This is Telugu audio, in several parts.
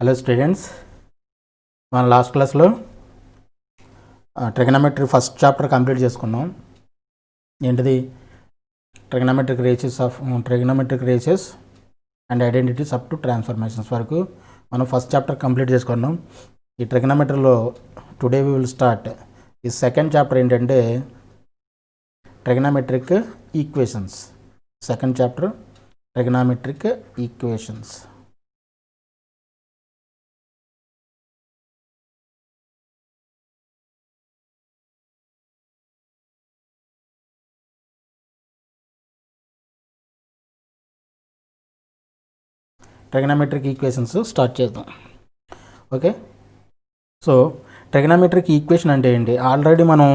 హలో స్టూడెంట్స్, మన లాస్ట్ క్లాస్లో ట్రిగనోమెట్రీ ఫస్ట్ చాప్టర్ కంప్లీట్ చేసుకున్నాం. ఏంటిది? Trigonometric ratios and identities up to transformations వరకు మనం ఫస్ట్ చాప్టర్ కంప్లీట్ చేసుకున్నాం. ఈ ట్రిగనోమెట్రీలో టుడే వీ విల్ స్టార్ట్ ఈ సెకండ్ చాప్టర్. ఏంటంటే trigonometric equations. Second chapter trigonometric equations. Trigonometric equations start చేద్దాం. ఓకే, సో ట్రిగనోమెట్రిక్ ఈక్వేషన్ అంటే ఏంటి? ఆల్రెడీ మనం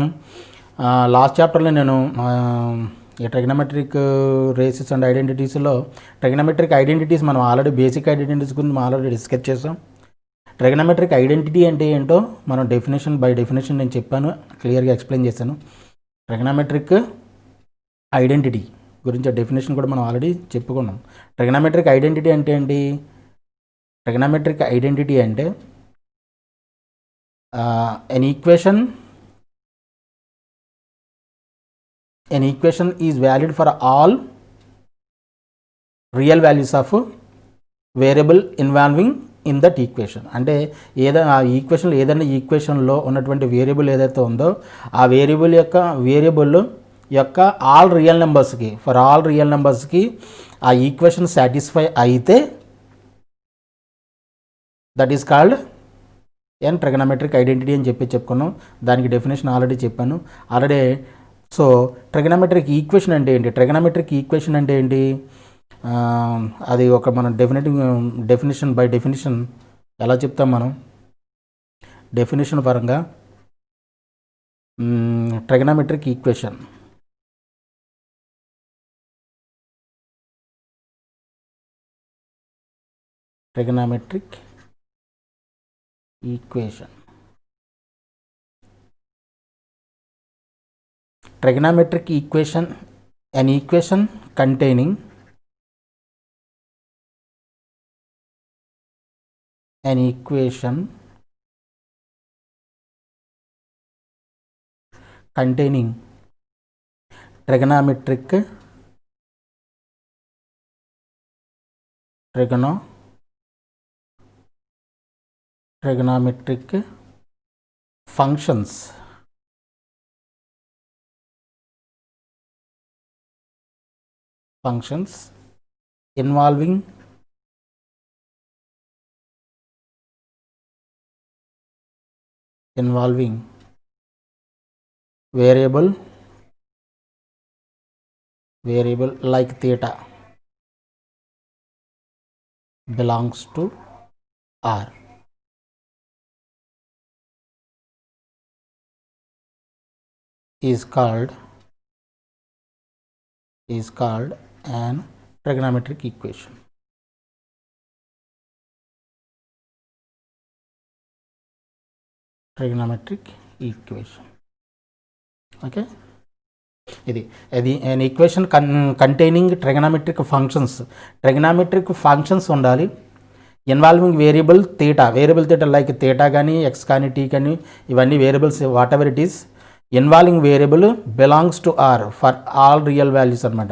లాస్ట్ చాప్టర్లో నేను ఈ ట్రిగనోమెట్రిక్ రేషియోస్ అండ్ ఐడెంటిటీస్లో ట్రిగనోమెట్రిక్ ఐడెంటిటీస్ మనం ఆల్రెడీ బేసిక్ ఐడెంటిటీస్ గురించి మనం ఆల్రెడీ డిస్కస్ చేసాం. ట్రిగనోమెట్రిక్ ఐడెంటిటీ అంటే ఏంటో మనం బై డెఫినేషన్ నేను చెప్పాను, క్లియర్గా ఎక్స్ప్లెయిన్ చేశాను. ట్రిగనోమెట్రిక్ ఐడెంటిటీ గురించి డెఫినేషన్ కూడా మనం ఆల్రెడీ చెప్పుకున్నాం. ట్రిగనోమెట్రిక్ ఐడెంటిటీ అంటే ఏంటి? ట్రిగనోమెట్రిక్ ఐడెంటిటీ అంటే an equation is valid for all real values of variable involving in that equation. అంటే ఏదైనా ఆ ఈక్వేషన్లో ఈక్వేషన్లో ఉన్నటువంటి వేరియబుల్ ఏదైతే ఉందో ఆ వేరియబుల్ యొక్క ఆల్ రియల్ నెంబర్స్కి ఆ ఈక్వేషన్ సాటిస్ఫై అయితే that is called an trigonometric identity అని చెప్పుకున్నాం. దానికి డెఫినేషన్ ఆల్రెడీ చెప్పాను. సో ట్రిగనోమెట్రిక్ ఈక్వేషన్ అంటే ఏంటి? ట్రిగనోమెట్రిక్ ఈక్వేషన్ అంటే ఏంటి? అది ఒక మనం డెఫినేషన్ బై డెఫినేషన్ ఎలా చెప్తాం మనం? డెఫినేషన్ పరంగా trigonometric equation trigonometric equation, an equation containing trigonometric functions involving variable like theta belongs to R is called an trigonometric equation. Okay, ఇది an equation containing trigonometric functions ఉండాలి. Involving variable theta like theta కానీ ఎక్స్ కానీ టీ కానీ ఇవన్నీ variables whatever it is. Involving variable belongs to R for all real values అనమాట.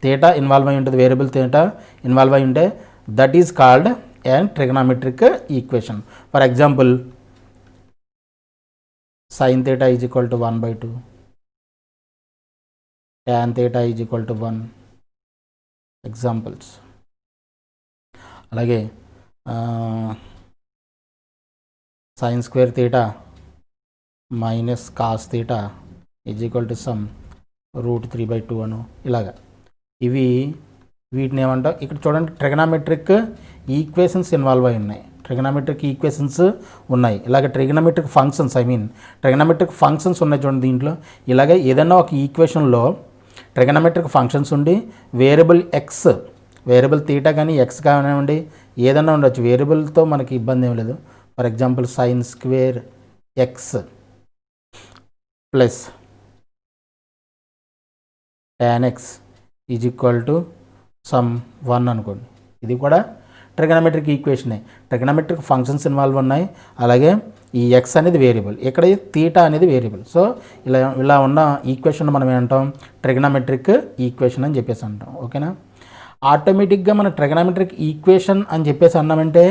థీటా ఇన్వాల్వ్ అయి ఉంటుంది, వేరియబుల్ థీటా ఇన్వాల్వ్ అయి ఉంటే that is called and trigonometric equation. For example sine theta is equal to 1/2, tan theta is equal to 1 examples. అలాగే sine square theta minus cos theta is equal to some √3/2 అను ఇలాగా. వీటిని ఏమంటాం? ఇక్కడ చూడండి, ట్రిగనోమెట్రిక్ ఈక్వేషన్స్ ఇన్వాల్వ్ అయి ఉన్నాయి. ఇలాగ ట్రిగనోమెట్రిక్ ఫంక్షన్స్ ఉన్నాయి చూడండి. దీంట్లో ఇలాగే ఏదైనా ఒక ఈక్వేషన్లో ట్రిగనోమెట్రిక్ ఫంక్షన్స్ ఉండి వేరియబుల్ ఎక్స్, వేరియబుల్ థీటా కానీ ఎక్స్ కానివ్వండి ఏదైనా ఉండొచ్చు. వేరియబుల్తో మనకి ఇబ్బంది ఏం లేదు. For example sine square X plus tan x is equal to some 1 అనుకోండి. ఇది కూడా ట్రిగనమెట్రిక్ ఈక్వేషనే. ట్రిగనమెట్రిక్ ఫంక్షన్స్ ఇన్వాల్వ్ ఉన్నాయి, అలాగే ఈ ఎక్స్ అనేది వేరియబుల్, ఇక్కడ తీటా అనేది వేరియబుల్. సో ఇలా ఉన్న ఈక్వేషన్ మనం ఏమంటాం, ట్రిగనమెట్రిక్ ఈక్వేషన్ అని చెప్పేసి అంటాం. ఓకేనా. ఆటోమేటిక్గా మన ట్రిగనమెట్రిక్ ఈక్వేషన్ అని చెప్పేసి అన్నామంటే,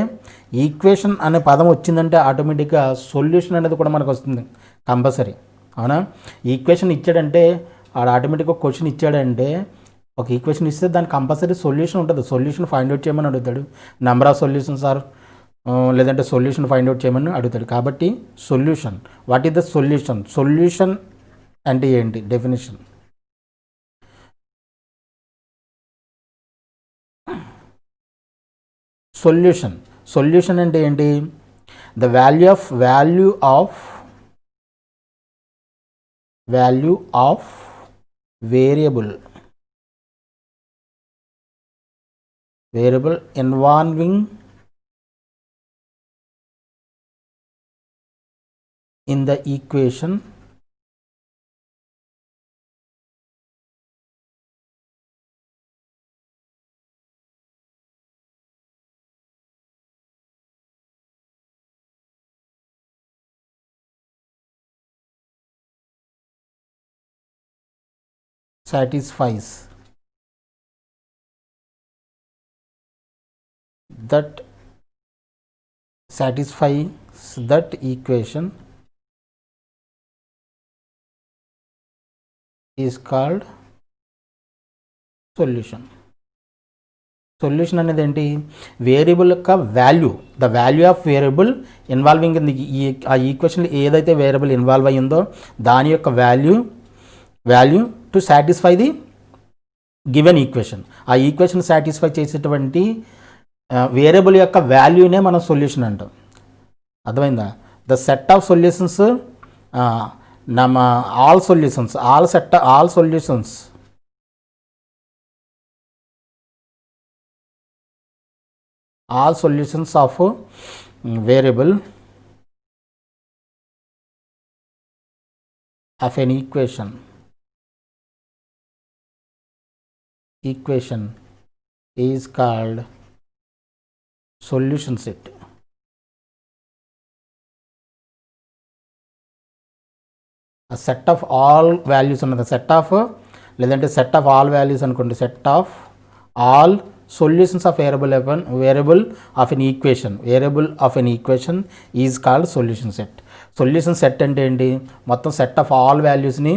ఈక్వేషన్ అనే పదం వచ్చిందంటే ఆటోమేటిక్గా సొల్యూషన్ అనేది కూడా మనకు వస్తుంది కంపల్సరీ. అవునా. ఈక్వేషన్ ఇచ్చాడంటే ఆడు ఆటోమేటిక్గా క్వశ్చన్ ఇచ్చాడంటే, ఒక ఈక్వేషన్ ఇస్తే దానికి కంపల్సరీ సొల్యూషన్ ఉంటుంది. సొల్యూషన్ ఫైండ్ అవుట్ చేయమని అడుగుతాడు. నెంబర్ ఆఫ్ సొల్యూషన్స్ ఆర్, లేదంటే సొల్యూషన్ ఫైండ్ అవుట్ చేయమని అడుగుతాడు. కాబట్టి solution, what is the solution? Solution అంటే ఏంటి డెఫినేషన్? సొల్యూషన్ అంటే ఏంటి? The value of variable involving in the equation satisfies that equation is called solution. Solution అనేది ఏంటి? వేరియబుల్ యొక్క value, the value of variable involving in ఆ ఈక్వేషన్లో ఏదైతే వేరియబుల్ ఇన్వాల్వ్ అయ్యిందో దాని యొక్క value to satisfy the given equation. ఆ ఈక్వేషన్ సాటిస్ఫై చేసేటువంటి వేరియబుల్ యొక్క వాల్యూనే మనం సొల్యూషన్ అంటాం. అర్థమైందా? The set of solutions, all solutions of variable of an equation is called solution set. A set of all values ఉన్నది, సెట్ ఆఫ్ లేదంటే సెట్ ఆఫ్ ఆల్ వాల్యూస్ అనుకోండి, set of all solutions of variable of an equation is called solution set. Solution set అంటే ఏంటి? మొత్తం సెట్ ఆఫ్ ఆల్ వాల్యూస్ని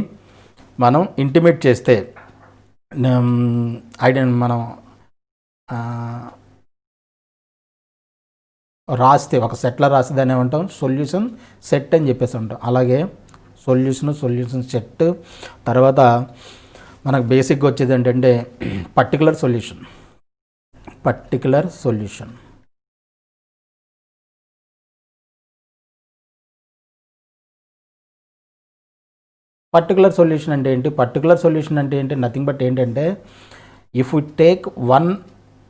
మనం ఇంటిమేట్ చేస్తే, మనం రాస్తే, ఒక సెట్లో రాస్తే దాన్ని ఏమంటాం? సొల్యూషన్ సెట్ అని చెప్పేసి ఉంటాం. అలాగే సొల్యూషన్ సెట్ తర్వాత మనకు బేసిక్గా వచ్చేది ఏంటంటే పర్టికులర్ సొల్యూషన్. పర్టికులర్ సొల్యూషన్ అంటే ఏంటి? పర్టికులర్ సొల్యూషన్ అంటే ఏంటి? నథింగ్ బట్ ఏంటంటే, if we take one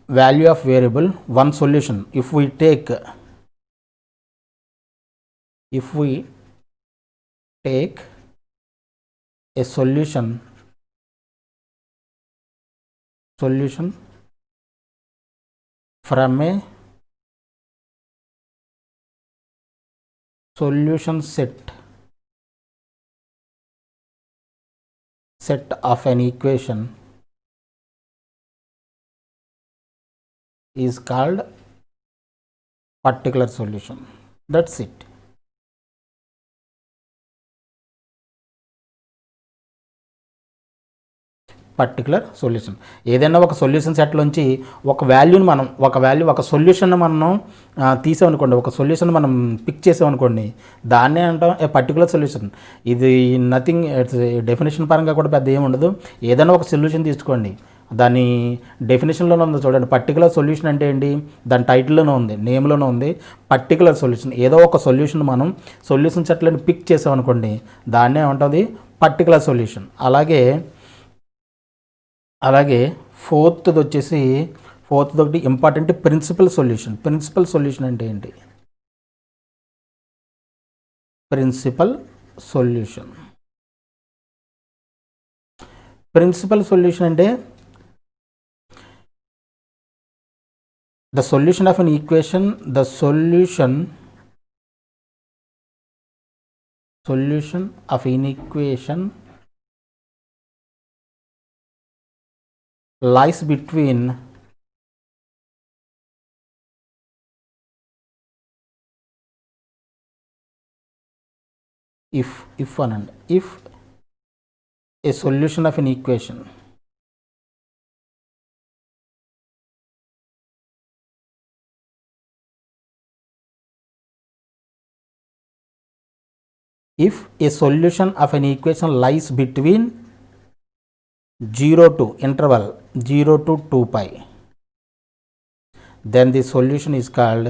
value of variable, one solution, if we take a solution from a solution set of an equation is called particular solution. That's it. Particular solution. ఏదైనా ఒక సొల్యూషన్ సెట్లోంచి ఒక సొల్యూషన్ మనం తీసామనుకోండి, ఒక సొల్యూషన్ మనం పిక్ చేసామనుకోండి, దాన్నే అంటాం ఏ పర్టికులర్ సొల్యూషన్. ఇది నథింగ్, డెఫినేషన్ పరంగా కూడా పెద్ద ఏమి ఉండదు. ఏదైనా ఒక సొల్యూషన్ తీసుకోండి, దాని డెఫినేషన్లోనే ఉంది చూడండి. పర్టికులర్ సొల్యూషన్ అంటే ఏంటి? దాని టైటిల్లోనే ఉంది, నేమ్లోనే ఉంది పర్టికులర్ సొల్యూషన్. ఏదో ఒక సొల్యూషన్ మనం సొల్యూషన్ సెట్లను పిక్ చేసామనుకోండి, దాన్నే ఉంటుంది పర్టికులర్ సొల్యూషన్. అలాగే ఫోర్త్ది ఒకటి ఇంపార్టెంట్, ప్రిన్సిపల్ సొల్యూషన్. అంటే ఏంటి? ప్రిన్సిపల్ సొల్యూషన్ అంటే the solution of an equation, the solution of an equation lies between if a solution of an equation lies between 0 to interval 0 to 2 pi, then the solution is called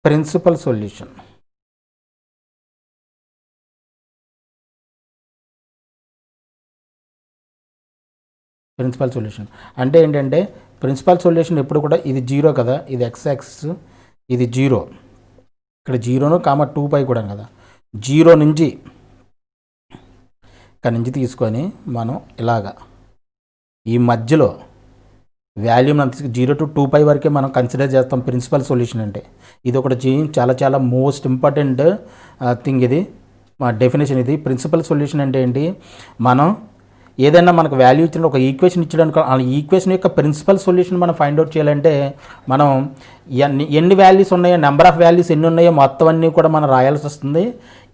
principal solution. Principal solution అంటే ఏంటంటే ప్రిన్సిపల్ సొల్యూషన్ ఎప్పుడు కూడా ఇది జీరో కదా, ఇది ఎక్స్ యాక్సిస్, ఇది జీరో, ఇక్కడ జీరోను కామ 2 పై కూడా కదా, జీరో నుంచి ఇక్కడ నుంచి తీసుకొని మనం ఇలాగా ఈ మధ్యలో వాల్యూమ్ అంత 0 to 2 పై వరకే మనం కన్సిడర్ చేస్తాం ప్రిన్సిపల్ సొల్యూషన్ అంటే. ఇది ఒకటి చాలా చాలా మోస్ట్ ఇంపార్టెంట్ థింగ్. ఇది మా డెఫినేషన్. ఇది ప్రిన్సిపల్ సొల్యూషన్ అంటే ఏంటి, మనం ఏదైనా మనకు వాల్యూ ఇచ్చిన ఒక ఈక్వేషన్ ఇచ్చడానికి ఆ ఈక్వేషన్ యొక్క ప్రిన్సిపల్ సొల్యూషన్ మనం ఫైండ్ అవుట్ చేయాలంటే మనం ఎన్ని వాల్యూస్ ఉన్నాయో, నెంబర్ ఆఫ్ వాల్యూస్ ఎన్ని ఉన్నాయో మొత్తం అన్నీ కూడా మనం రాయాల్సి వస్తుంది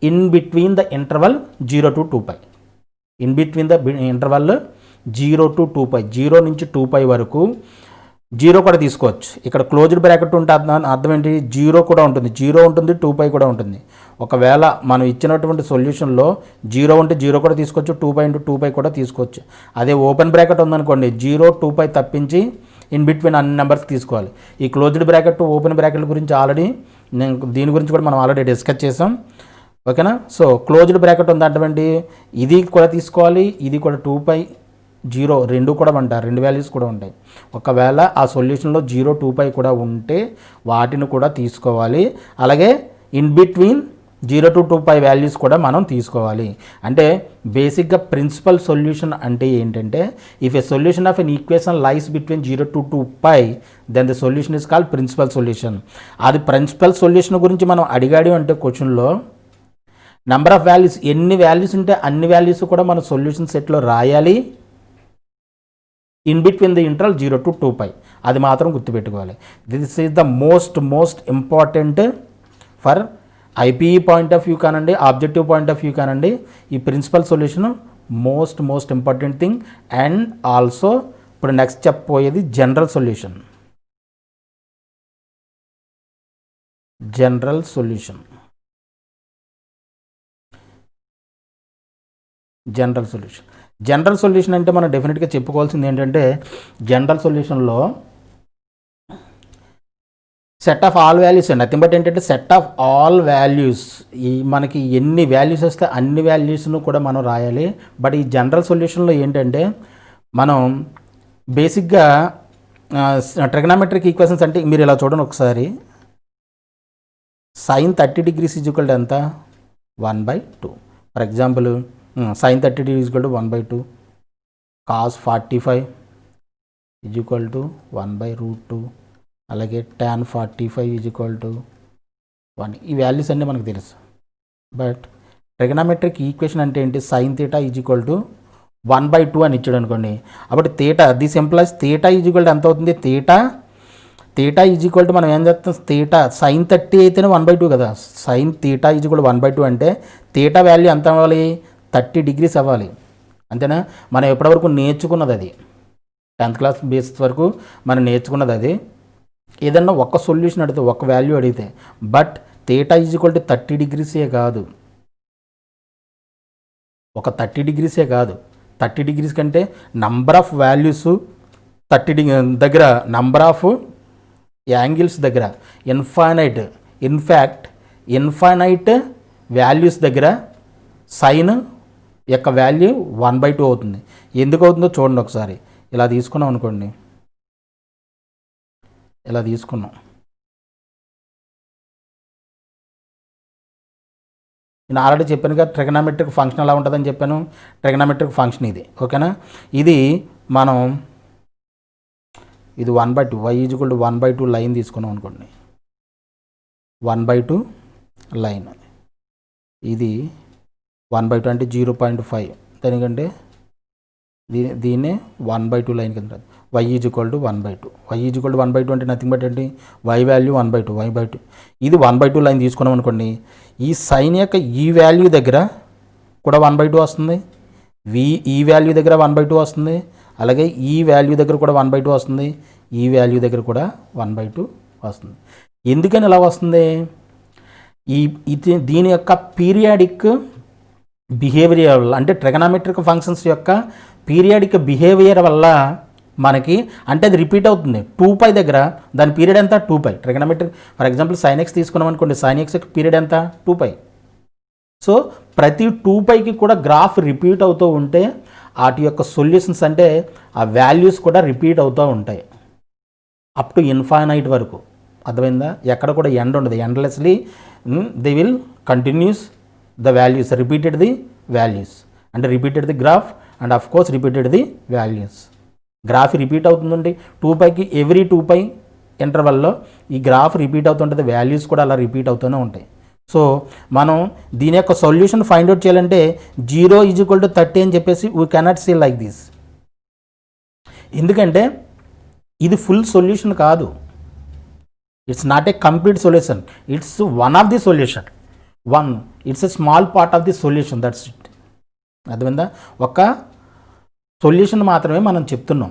in between the interval 0 to 2 pi. In between the interval 0 to 2 pi, 0 నుంచి 2 పై వరకు జీరో కూడా తీసుకోవచ్చు. ఇక్కడ క్లోజ్డ్ బ్రాకెట్ ఉంటే అర్థం ఏంటి, జీరో కూడా ఉంటుంది, 0 ఉంటుంది, 2 పై కూడా ఉంటుంది. ఒకవేళ మనం ఇచ్చినటువంటి సొల్యూషన్లో 0 ఉంటే 0 కూడా తీసుకోవచ్చు, 2 పై ఇంటూ 2 పై కూడా తీసుకోవచ్చు. అదే ఓపెన్ బ్రాకెట్ ఉందనుకోండి, 0, 2 పై తప్పించి ఇన్ బిట్వీన్ అన్ని నెంబర్స్ తీసుకోవాలి. ఈ క్లోజ్డ్ బ్రాకెట్, ఓపెన్ బ్రాకెట్ గురించి ఆల్రెడీ దీని గురించి కూడా మనం ఆల్రెడీ డిస్కస్ చేసాం. ఓకేనా. సో క్లోజ్డ్ బ్రాకెట్ ఉందంటే ఇది కూడా తీసుకోవాలి, ఇది కూడా 2 పై 0 రెండు కూడా ఉంటాయి, రెండు వాల్యూస్ కూడా ఉంటాయి. ఒకవేళ ఆ సొల్యూషన్లో 0, 2 పై కూడా ఉంటే వాటిని కూడా తీసుకోవాలి. అలాగే in between 0 to 2 pi values కూడా మనం తీసుకోవాలి. అంటే బేసిక్గా ప్రిన్సిపల్ సొల్యూషన్ అంటే ఏంటంటే, if a solution of an equation lies between 0 to 2 pi then the solution is called principal solution. అది ప్రిన్సిపల్ సొల్యూషన్ గురించి మనం అడిగాడు అంటే క్వశ్చన్లో నెంబర్ ఆఫ్ వాల్యూస్ ఎన్ని వాల్యూస్ ఉంటే అన్ని వాల్యూస్ కూడా మన సొల్యూషన్ సెట్లో రాయాలి in between the interval 0 to 2 pi. అది మాత్రం గుర్తుపెట్టుకోవాలి. This is the most important for IPE point of view కానండి, ఆబ్జెక్టివ్ పాయింట్ ఆఫ్ వ్యూ కానండి. ఈ principal solution most important thing. And also ఇప్పుడు నెక్స్ట్ చెప్పబోయేది జనరల్ సొల్యూషన్. జనరల్ సొల్యూషన్ అంటే మనం డెఫినెట్గా చెప్పుకోవాల్సింది ఏంటంటే, జనరల్ సొల్యూషన్లో సెట్ ఆఫ్ ఆల్ వాల్యూస్ అండి. నథింగ్ బట్ ఏంటంటే సెట్ ఆఫ్ ఆల్ వాల్యూస్. ఈ మనకి ఎన్ని వాల్యూస్ వస్తే అన్ని వాల్యూస్ను కూడా మనం రాయాలి. బట్ ఈ జనరల్ సొల్యూషన్లో ఏంటంటే మనం బేసిక్గా ట్రిగనామెట్రిక్ ఈక్వేషన్స్ అంటే మీరు ఇలా చూడండి ఒకసారి. sin 30 degrees is equal to ఎంత, 1/2. For example sin 30 degrees is equal to 1/2, cos 45 is equal to 1/√2, అలాగే tan 45 ఈజ్ ఈక్వల్ టు 1. ఈ వాల్యూస్ అన్నీ మనకు తెలుసు. బట్ ట్రిగనామెట్రిక్ ఈక్వేషన్ అంటే ఏంటి, sin θ ఈజ్ ఈక్వల్ టు 1/2 అని ఇచ్చాడు అనుకోండి. అప్పుడు θ this employees θ is equal to ఎంత అవుతుంది, θ ఈజ్ ఈక్వల్ టు మనం ఏం చేస్తాం, θ sin 30 అయితేనే 1/2 కదా. sin θ ఈజ్ ఈక్వల్ టు 1/2 అంటే θ వాల్యూ ఎంత అవ్వాలి, 30 degrees అవ్వాలి. అంతేనా. మనం ఎప్పటివరకు నేర్చుకున్నది అది 10th క్లాస్ బేసిస్ వరకు మనం నేర్చుకున్నది అది. ఏదన్నా ఒక సొల్యూషన్ అడిగితే, ఒక వాల్యూ అడిగితే, but θ is equal to 30 degrees కాదు, ఒక 30 degrees కాదు, 30 degrees కంటే నంబర్ ఆఫ్ వాల్యూస్ 30 దగ్గర, నంబర్ ఆఫ్ యాంగిల్స్ దగ్గర ఇన్ఫైనైట్ వాల్యూస్ దగ్గర సైన్ యొక్క వాల్యూ 1/2 అవుతుంది. ఎందుకు అవుతుందో చూడండి ఒకసారి. ఇలా తీసుకున్నాం అనుకోండి, ఇలా తీసుకున్నాం, నేను ఆల్రెడీ చెప్పాను కదా ట్రిగనామెట్రిక్ ఫంక్షన్ ఎలా ఉంటుందని చెప్పాను. ట్రిగనామెట్రిక్ ఫంక్షన్ ఇది, ఓకేనా. ఇది మనం ఇది 1/2 y = 1/2 లైన్ తీసుకున్నాం అనుకోండి. 1/2 లైన్, ఇది 1/2 అంటే 0.5, దానికంటే దీన్నే 1/2 లైన్ కింద y = 1/2. y = 1/2 అంటే నథింగ్ బట్ ఏంటి, y వాల్యూ 1/2, y/2. ఇది 1/2 లైన్ తీసుకున్నాం అనుకోండి. ఈ సైన్ యొక్క ఈ వాల్యూ దగ్గర కూడా 1/2 వస్తుంది, ఈ వాల్యూ దగ్గర 1/2 వస్తుంది, అలాగే ఈ వాల్యూ దగ్గర కూడా 1/2 వస్తుంది, ఈ వాల్యూ దగ్గర కూడా 1/2 వస్తుంది. ఎందుకని ఇలా వస్తుంది, దీని యొక్క పీరియాడిక్ బిహేవియర్ వల్ల, అంటే ట్రిగనామెట్రిక్ ఫంక్షన్స్ యొక్క పీరియాడిక్ బిహేవియర్ వల్ల మనకి, అంటే అది రిపీట్ అవుతుంది. 2π దగ్గర దాని పీరియడ్ ఎంత, 2π. Trigonometric for example sin x తీసుకున్నాం అనుకోండి, sin x పీరియడ్ ఎంత, 2π. సో ప్రతి 2πకి కూడా గ్రాఫ్ రిపీట్ అవుతూ ఉంటే వాటి యొక్క సొల్యూషన్స్, అంటే ఆ వాల్యూస్ కూడా రిపీట్ అవుతూ ఉంటాయి అప్ టు ఇన్ఫైనైట్ వరకు. అర్థమైందా, ఎక్కడ కూడా ఎండ్ ఉండదు. Endlessly they will continues the values, repeated the values, అంటే repeated the graph and of course repeated the values. Graph repeat అవుతుందండి 2πకి, ఎవ్రీ 2π ఇంటర్వల్లో ఈ గ్రాఫ్ రిపీట్ అవుతుంటుంది, వాల్యూస్ కూడా అలా రిపీట్ అవుతూనే ఉంటాయి. సో మనం దీని యొక్క సొల్యూషన్ ఫైండ్ అవుట్ చేయాలంటే 0 = 30 అని చెప్పేసి we cannot say like this. ఎందుకంటే ఇది ఫుల్ సొల్యూషన్ కాదు, it's not a complete solution, it's one of the solution, it's a small part of the solution, that's it. అర్థమైందా, ఒక సొల్యూషన్ మాత్రమే మనం చెప్తున్నాం.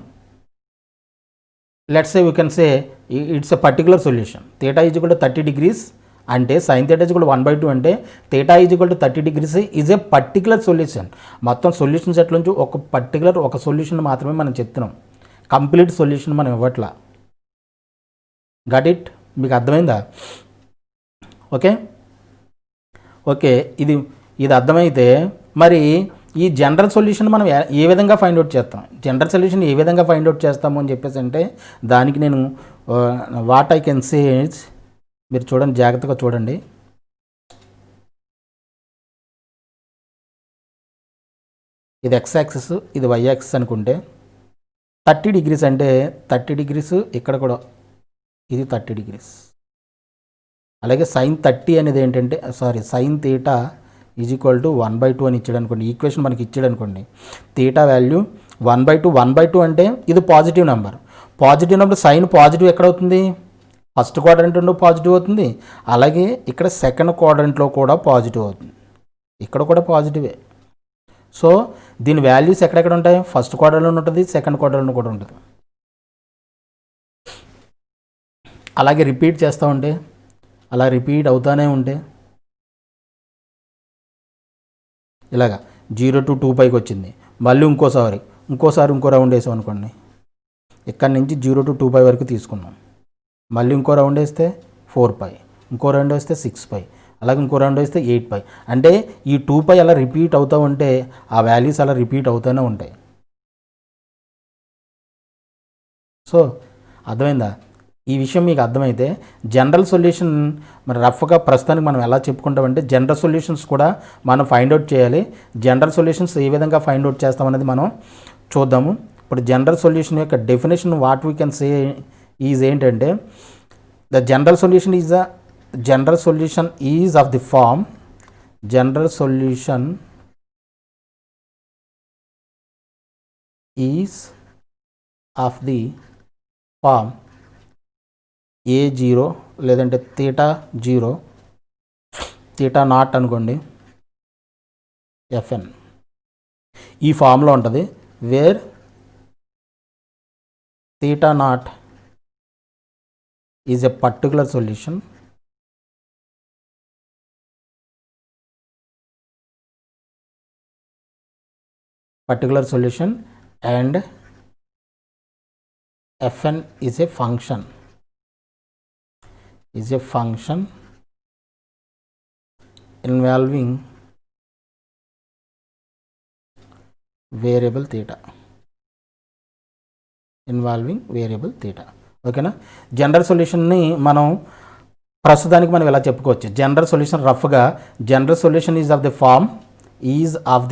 Let's say we can say it's a particular solution. θ = 30 degrees అంటే sin θ = 1/2 అంటే θ = 30 degrees is a particular solution. మొత్తం సొల్యూషన్ సెట్ నుంచి ఒక సొల్యూషన్ మాత్రమే మనం చెప్తున్నాం, కంప్లీట్ సొల్యూషన్ మనం ఇవ్వట్లా. గట్ ఇట్, మీకు అర్థమైందా? ఓకే, ఇది అర్థమైతే మరి ఈ జనరల్ సొల్యూషన్ మనం ఏ విధంగా ఫైండ్ అవుట్ చేస్తాం, జనరల్ సొల్యూషన్ ఏ విధంగా ఫైండ్ అవుట్ చేస్తాము అని చెప్పేసి అంటే, దానికి నేను వాట్ ఐ కెన్ సే, మీరు చూడండి, జాగ్రత్తగా చూడండి. ఇది x యాక్సిస్, ఇది y యాక్సిస్ అనుకుంటే 30 degrees అంటే 30 degrees, ఇక్కడ కూడా ఇది 30 degrees. అలాగే sin 30 అనేది ఏంటంటే sin θ = 1/2 అని ఇచ్చాడు అనుకోండి, ఈక్వేషన్ మనకి ఇచ్చాడు అనుకోండి. θ వాల్యూ 1/2 అంటే ఇది positive number. Positive number sine positive ఎక్కడ అవుతుంది, ఫస్ట్ క్వాడ్రంట్లో పాజిటివ్ అవుతుంది, అలాగే ఇక్కడ సెకండ్ క్వాడ్రంట్లో కూడా పాజిటివ్ అవుతుంది, ఇక్కడ కూడా పాజిటివే. సో దీని వాల్యూస్ ఎక్కడెక్కడ ఉంటాయి, ఫస్ట్ క్వాడ్రంట్లో ఉంటుంది, సెకండ్ క్వాడ్రంట్లో కూడా ఉంటుంది. అలాగే రిపీట్ చేస్తూ ఉంటే, అలా రిపీట్ అవుతూనే ఉంటే, ఇలాగా 0 to 2πకి వచ్చింది, మళ్ళీ ఇంకోసారి ఇంకో రౌండ్ వేసాం అనుకోండి, ఇక్కడి నుంచి 0 to 2π వరకు తీసుకున్నాం, మళ్ళీ ఇంకో రౌండ్ వేస్తే 4π, ఇంకో రౌండ్ వేస్తే 6π, అలాగే ఇంకో రౌండ్ వేస్తే 8π. అంటే ఈ 2π అలా రిపీట్ అవుతూ ఉంటే ఆ వాల్యూస్ అలా రిపీట్ అవుతూనే ఉంటాయి. సో అర్థమైందా, ఈ విషయం మీకు అర్థమైతే జనరల్ సొల్యూషన్ మరి రఫ్గా ప్రస్తుతానికి మనం ఎలా చెప్పుకుంటామంటే, జనరల్ సొల్యూషన్స్ కూడా మనం ఫైండ్ అవుట్ చేయాలి. జనరల్ సొల్యూషన్స్ ఏ విధంగా ఫైండ్ అవుట్ చేస్తామనేది మనం చూద్దాము. ఇప్పుడు జనరల్ సొల్యూషన్ యొక్క definition what we can say is ఏంటంటే, the general solution is of the form, general solution is of the form A0 లేదంటే θ0 θ0 అనుకోండి, FN ఈ ఫామ్లో ఉంటుంది. Where θ0 is a particular solution and Fn is a function involving variable θ. ఓకేనా. జనరల్ సొల్యూషన్ని మనం ప్రస్తుతానికి మనం ఇలా చెప్పుకోవచ్చు. జనరల్ సొల్యూషన్ రఫ్గా general solution is of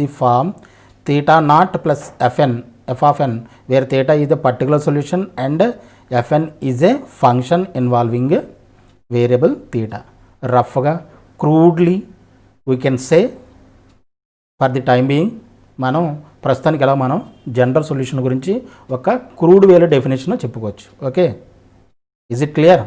the form theta naught plus fn f of n, where theta is the particular solution and fn is a function involving variable theta. రఫ్గా క్రూడ్లీ we can say for the time being మనం ప్రస్తుతానికి ఎలా మనం జనరల్ సొల్యూషన్ గురించి ఒక క్రూడ్ వేలో డెఫినేషన్ చెప్పుకోవచ్చు. Okay, is it clear?